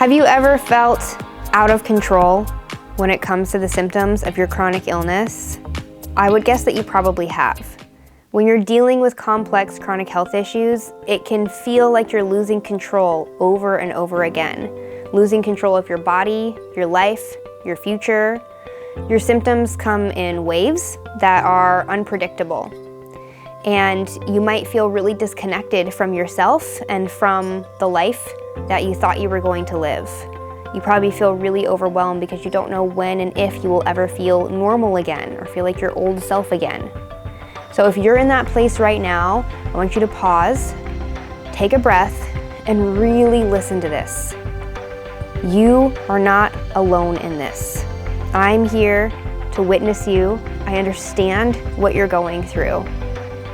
Have you ever felt out of control when it comes to the symptoms of your chronic illness? I would guess that you probably have. When you're dealing with complex chronic health issues, it can feel like you're losing control over and over again. Losing control of your body, your life, your future. Your symptoms come in waves that are unpredictable. And you might feel really disconnected from yourself and from the life that you thought you were going to live. You probably feel really overwhelmed because you don't know when and if you will ever feel normal again or feel like your old self again. So if you're in that place right now, I want you to pause, take a breath, and really listen to this. You are not alone in this. I'm here to witness you. I understand what you're going through.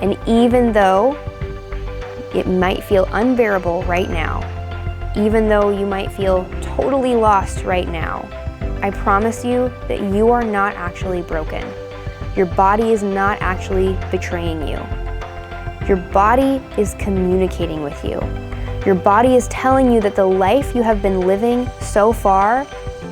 And even though it might feel unbearable right now, even though you might feel totally lost right now, I promise you that you are not actually broken. Your body is not actually betraying you. Your body is communicating with you. Your body is telling you that the life you have been living so far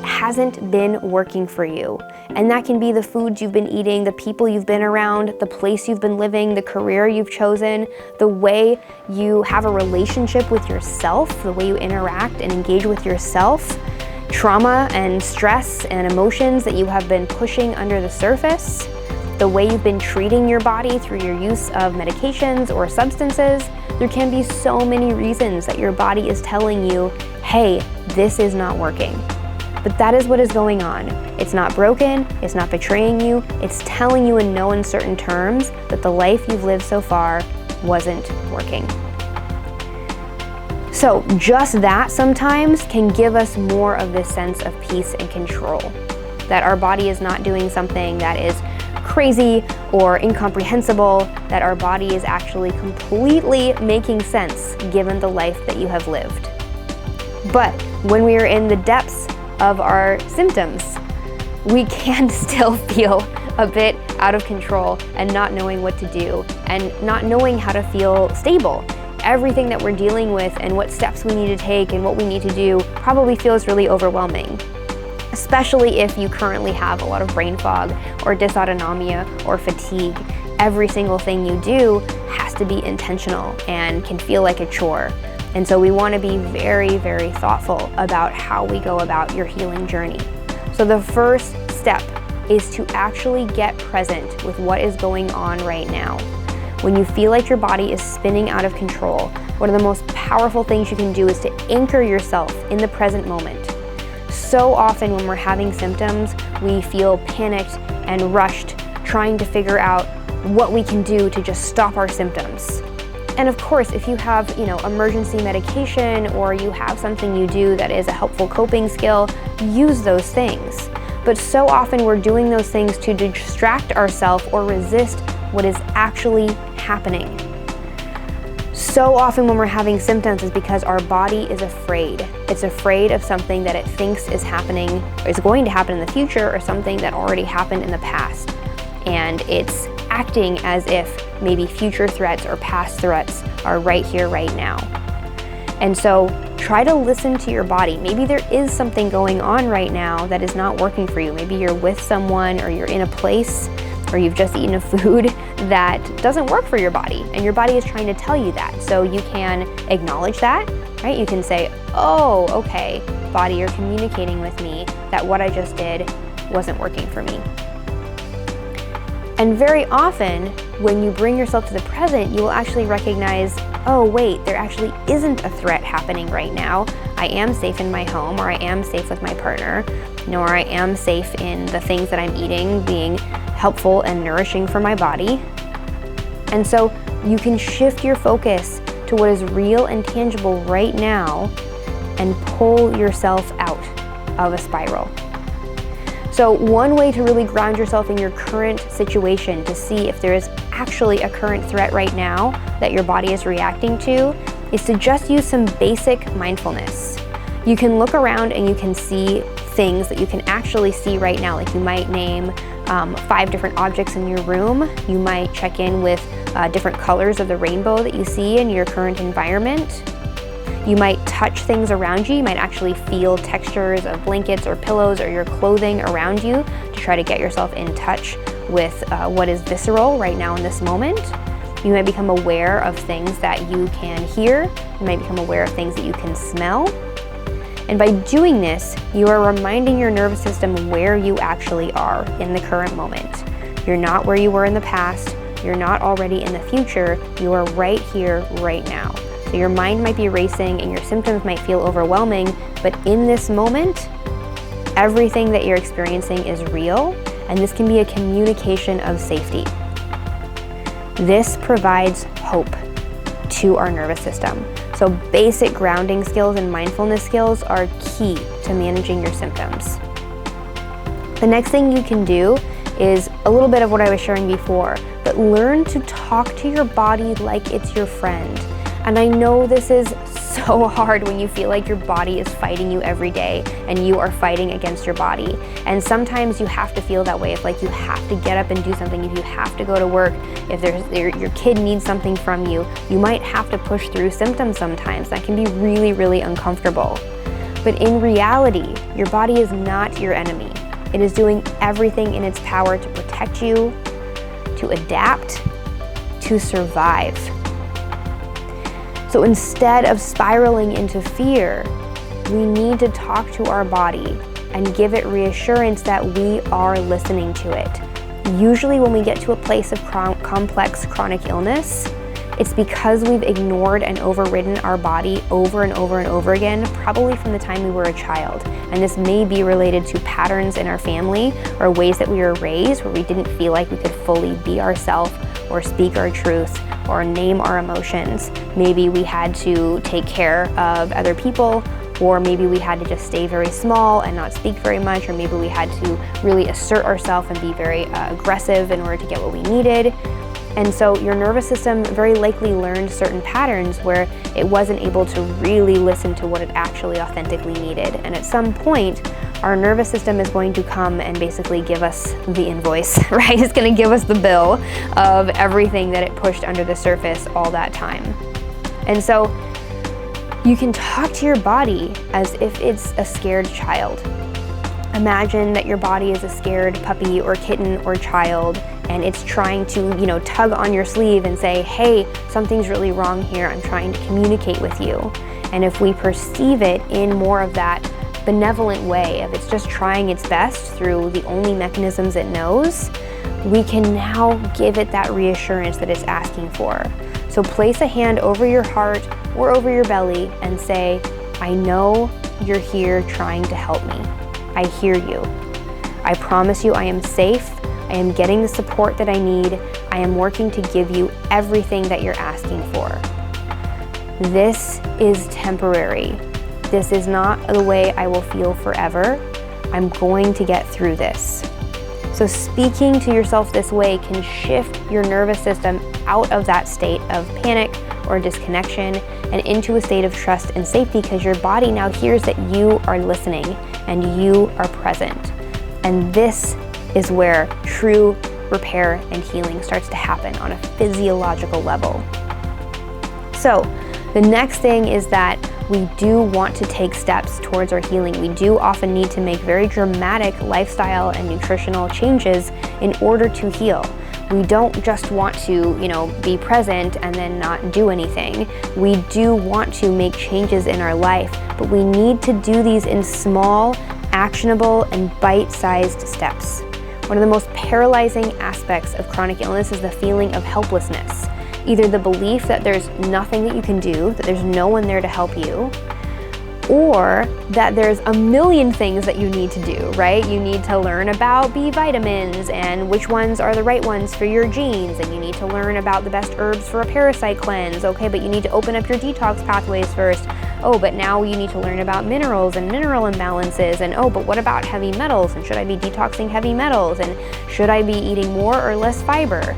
hasn't been working for you. And that can be the foods you've been eating, the people you've been around, the place you've been living, the career you've chosen, the way you have a relationship with yourself, the way you interact and engage with yourself, trauma and stress and emotions that you have been pushing under the surface, the way you've been treating your body through your use of medications or substances. There can be so many reasons that your body is telling you, hey, this is not working. But that is what is going on. It's not broken, it's not betraying you, it's telling you in no uncertain terms that the life you've lived so far wasn't working. So just that sometimes can give us more of this sense of peace and control, that our body is not doing something that is crazy or incomprehensible, that our body is actually completely making sense given the life that you have lived. But when we are in the depths of our symptoms, we can still feel a bit out of control and not knowing what to do and not knowing how to feel stable. Everything that we're dealing with and what steps we need to take and what we need to do probably feels really overwhelming, especially if you currently have a lot of brain fog or dysautonomia or fatigue. Every single thing you do has to be intentional and can feel like a chore. And so we want to be very, very thoughtful about how we go about your healing journey. So the first step is to actually get present with what is going on right now. When you feel like your body is spinning out of control, one of the most powerful things you can do is to anchor yourself in the present moment. So often when we're having symptoms, we feel panicked and rushed, trying to figure out what we can do to just stop our symptoms. And of course, if you have, emergency medication or you have something you do that is a helpful coping skill, use those things. But so often we're doing those things to distract ourselves or resist what is actually happening. So often when we're having symptoms is because our body is afraid. It's afraid of something that it thinks is happening, is going to happen in the future, or something that already happened in the past. And it's acting as if maybe future threats or past threats are right here, right now. And so try to listen to your body. Maybe there is something going on right now that is not working for you. Maybe you're with someone or you're in a place or you've just eaten a food that doesn't work for your body and your body is trying to tell you that. So you can acknowledge that, right? You can say, oh, okay, body, you're communicating with me that what I just did wasn't working for me. And very often, when you bring yourself to the present, you will actually recognize, oh wait, there actually isn't a threat happening right now. I am safe in my home, or I am safe with my partner, or I am safe in the things that I'm eating, being helpful and nourishing for my body. And so you can shift your focus to what is real and tangible right now and pull yourself out of a spiral. So one way to really ground yourself in your current situation to see if there is actually a current threat right now that your body is reacting to is to just use some basic mindfulness. You can look around and you can see things that you can actually see right now. Like you might name 5 different objects in your room. You might check in with different colors of the rainbow that you see in your current environment. You might touch things around you. You might actually feel textures of blankets or pillows or your clothing around you to try to get yourself in touch with what is visceral right now in this moment. You might become aware of things that you can hear. You might become aware of things that you can smell. And by doing this, you are reminding your nervous system where you actually are in the current moment. You're not where you were in the past. You're not already in the future. You are right here, right now. So your mind might be racing and your symptoms might feel overwhelming, but in this moment, everything that you're experiencing is real, and this can be a communication of safety. This provides hope to our nervous system. So basic grounding skills and mindfulness skills are key to managing your symptoms. The next thing you can do is a little bit of what I was sharing before, but learn to talk to your body like it's your friend. And I know this is so hard when you feel like your body is fighting you every day and you are fighting against your body. And sometimes you have to feel that way. If like you have to get up and do something, if you have to go to work, if your kid needs something from you, you might have to push through symptoms sometimes. That can be really, really uncomfortable. But in reality, your body is not your enemy. It is doing everything in its power to protect you, to adapt, to survive. So instead of spiraling into fear, we need to talk to our body and give it reassurance that we are listening to it. Usually when we get to a place of complex chronic illness, it's because we've ignored and overridden our body over and over and over again, probably from the time we were a child. And this may be related to patterns in our family or ways that we were raised where we didn't feel like we could fully be ourselves or speak our truth or name our emotions. Maybe we had to take care of other people, or maybe we had to just stay very small and not speak very much, or maybe we had to really assert ourselves and be very aggressive in order to get what we needed. And so your nervous system very likely learned certain patterns where it wasn't able to really listen to what it actually authentically needed. And at some point, our nervous system is going to come and basically give us the invoice, right? It's going to give us the bill of everything that it pushed under the surface all that time. And so you can talk to your body as if it's a scared child. Imagine that your body is a scared puppy or kitten or child, and it's trying to, tug on your sleeve and say, hey, something's really wrong here. I'm trying to communicate with you. And if we perceive it in more of that benevolent way, if it's just trying its best through the only mechanisms it knows, we can now give it that reassurance that it's asking for. So place a hand over your heart or over your belly and say, I know you're here trying to help me. I hear you. I promise you I am safe. I am getting the support that I need. I am working to give you everything that you're asking for. This is temporary. This is not the way I will feel forever. I'm going to get through this. So speaking to yourself this way can shift your nervous system out of that state of panic or disconnection and into a state of trust and safety, because your body now hears that you are listening and you are present. And this is where true repair and healing starts to happen on a physiological level. So the next thing is that we do want to take steps towards our healing. We do often need to make very dramatic lifestyle and nutritional changes in order to heal. We don't just want to, be present and then not do anything. We do want to make changes in our life, but we need to do these in small, actionable, and bite-sized steps. One of the most paralyzing aspects of chronic illness is the feeling of helplessness. Either the belief that there's nothing that you can do, that there's no one there to help you, or that there's a million things that you need to do, right? You need to learn about B vitamins and which ones are the right ones for your genes, and you need to learn about the best herbs for a parasite cleanse. Okay, but you need to open up your detox pathways first. Oh, but now you need to learn about minerals and mineral imbalances, and oh, but what about heavy metals, and should I be detoxing heavy metals, and should I be eating more or less fiber?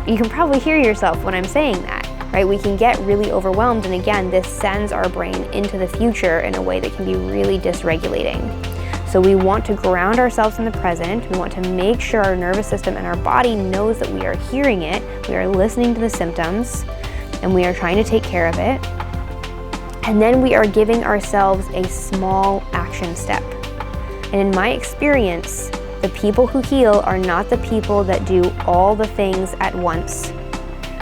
You can probably hear yourself when I'm saying that, right? We can get really overwhelmed, and again, this sends our brain into the future in a way that can be really dysregulating. So we want to ground ourselves in the present. We want to make sure our nervous system and our body knows that we are hearing it, we are listening to the symptoms, and we are trying to take care of it. And then we are giving ourselves a small action step. And in my experience, the people who heal are not the people that do all the things at once.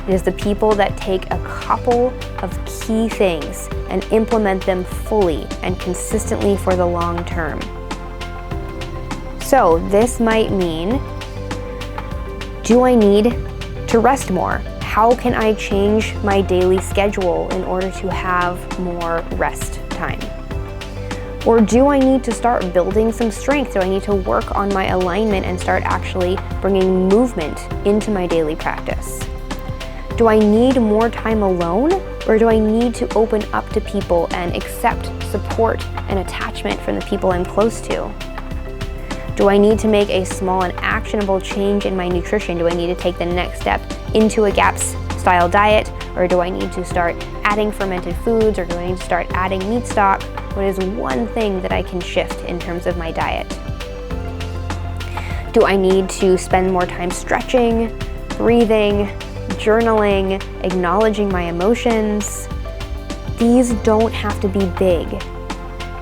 It is the people that take a couple of key things and implement them fully and consistently for the long term. So this might mean, do I need to rest more? How can I change my daily schedule in order to have more rest time? Or do I need to start building some strength? Do I need to work on my alignment and start actually bringing movement into my daily practice? Do I need more time alone, or do I need to open up to people and accept support and attachment from the people I'm close to? Do I need to make a small and actionable change in my nutrition? Do I need to take the next step into a GAPS-style diet, or do I need to start adding fermented foods, or do I need to start adding meat stock? What is one thing that I can shift in terms of my diet? Do I need to spend more time stretching, breathing, journaling, acknowledging my emotions? These don't have to be big.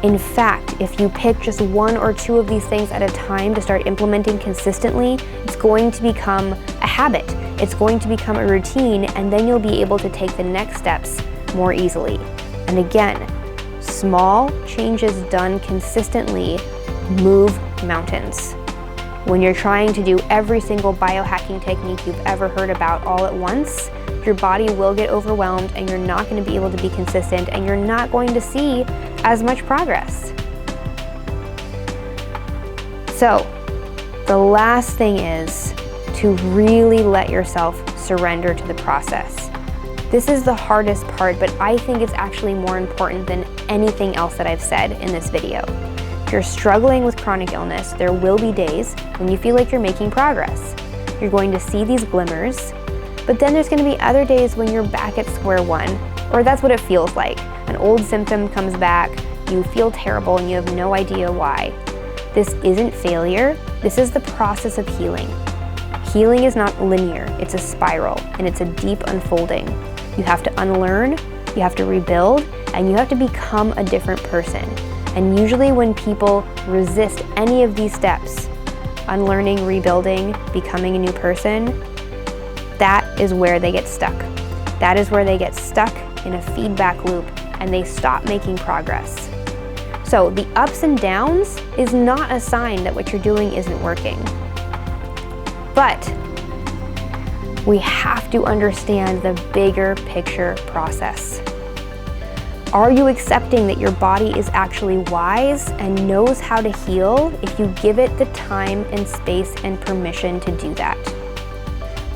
In fact, if you pick just one or two of these things at a time to start implementing consistently, it's going to become a habit. It's going to become a routine, and then you'll be able to take the next steps more easily. And again, small changes done consistently move mountains. When you're trying to do every single biohacking technique you've ever heard about all at once, your body will get overwhelmed and you're not going to be able to be consistent, and you're not going to see as much progress. So, the last thing is to really let yourself surrender to the process. This is the hardest part, but I think it's actually more important than anything else that I've said in this video. If you're struggling with chronic illness, there will be days when you feel like you're making progress. You're going to see these glimmers, but then there's going to be other days when you're back at square one, or that's what it feels like. An old symptom comes back, you feel terrible, and you have no idea why. This isn't failure, this is the process of healing. Healing is not linear, it's a spiral, and it's a deep unfolding. You have to unlearn, you have to rebuild, and you have to become a different person. And usually when people resist any of these steps, unlearning, rebuilding, becoming a new person, that is where they get stuck. That is where they get stuck in a feedback loop and they stop making progress. So the ups and downs is not a sign that what you're doing isn't working. But we have to understand the bigger picture process. Are you accepting that your body is actually wise and knows how to heal if you give it the time and space and permission to do that?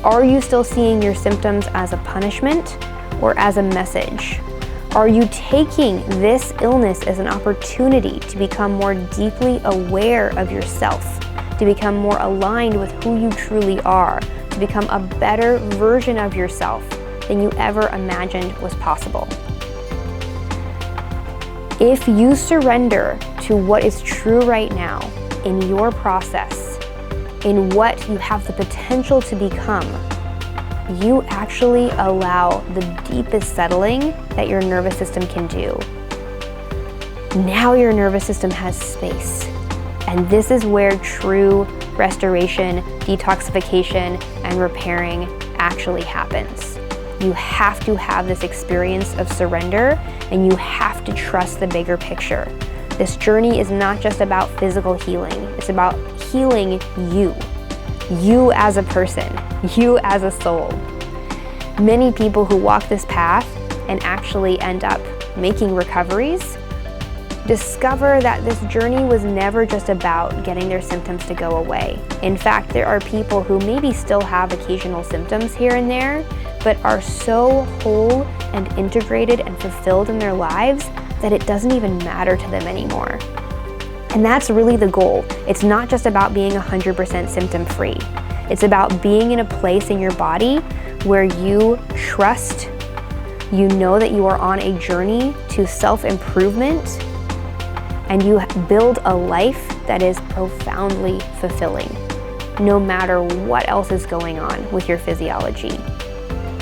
Are you still seeing your symptoms as a punishment or as a message? Are you taking this illness as an opportunity to become more deeply aware of yourself, to become more aligned with who you truly are, to become a better version of yourself than you ever imagined was possible? If you surrender to what is true right now in your process, in what you have the potential to become, you actually allow the deepest settling that your nervous system can do. Now your nervous system has space, and this is where true restoration, detoxification, and repairing actually happens. You have to have this experience of surrender, and you have to trust the bigger picture. This journey is not just about physical healing, it's about healing you as a person, you as a soul. Many people who walk this path and actually end up making recoveries discover that this journey was never just about getting their symptoms to go away. In fact, there are people who maybe still have occasional symptoms here and there, but are so whole and integrated and fulfilled in their lives that it doesn't even matter to them anymore. And that's really the goal. It's not just about being 100% symptom-free. It's about being in a place in your body where you trust, you know that you are on a journey to self-improvement, and you build a life that is profoundly fulfilling, no matter what else is going on with your physiology.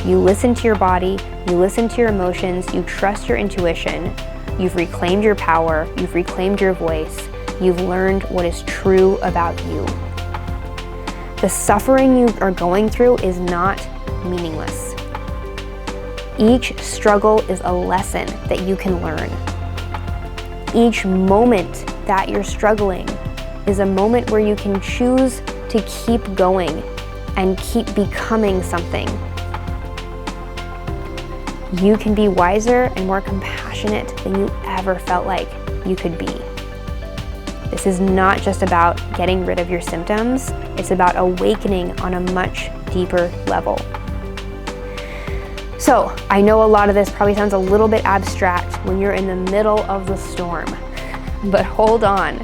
You listen to your body, you listen to your emotions, you trust your intuition, you've reclaimed your power, you've reclaimed your voice, you've learned what is true about you. The suffering you are going through is not meaningless. Each struggle is a lesson that you can learn. Each moment that you're struggling is a moment where you can choose to keep going and keep becoming something. You can be wiser and more compassionate than you ever felt like you could be. This is not just about getting rid of your symptoms, it's about awakening on a much deeper level. So, I know a lot of this probably sounds a little bit abstract when you're in the middle of the storm, but hold on.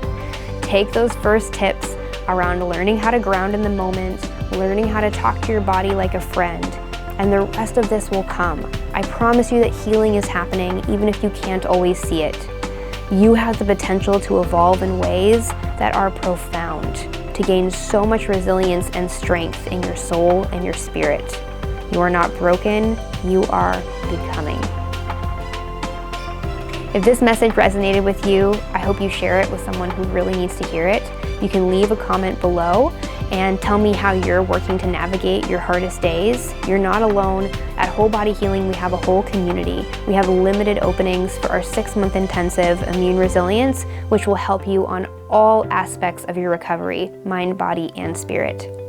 Take those first tips around learning how to ground in the moment, learning how to talk to your body like a friend, and the rest of this will come. I promise you that healing is happening even if you can't always see it. You have the potential to evolve in ways that are profound, to gain so much resilience and strength in your soul and your spirit. You are not broken, you are becoming. If this message resonated with you, I hope you share it with someone who really needs to hear it. You can leave a comment below and tell me how you're working to navigate your hardest days. You're not alone. At Whole Body Healing, we have a whole community. We have limited openings for our 6-month intensive Immune Resilience, which will help you on all aspects of your recovery, mind, body, and spirit.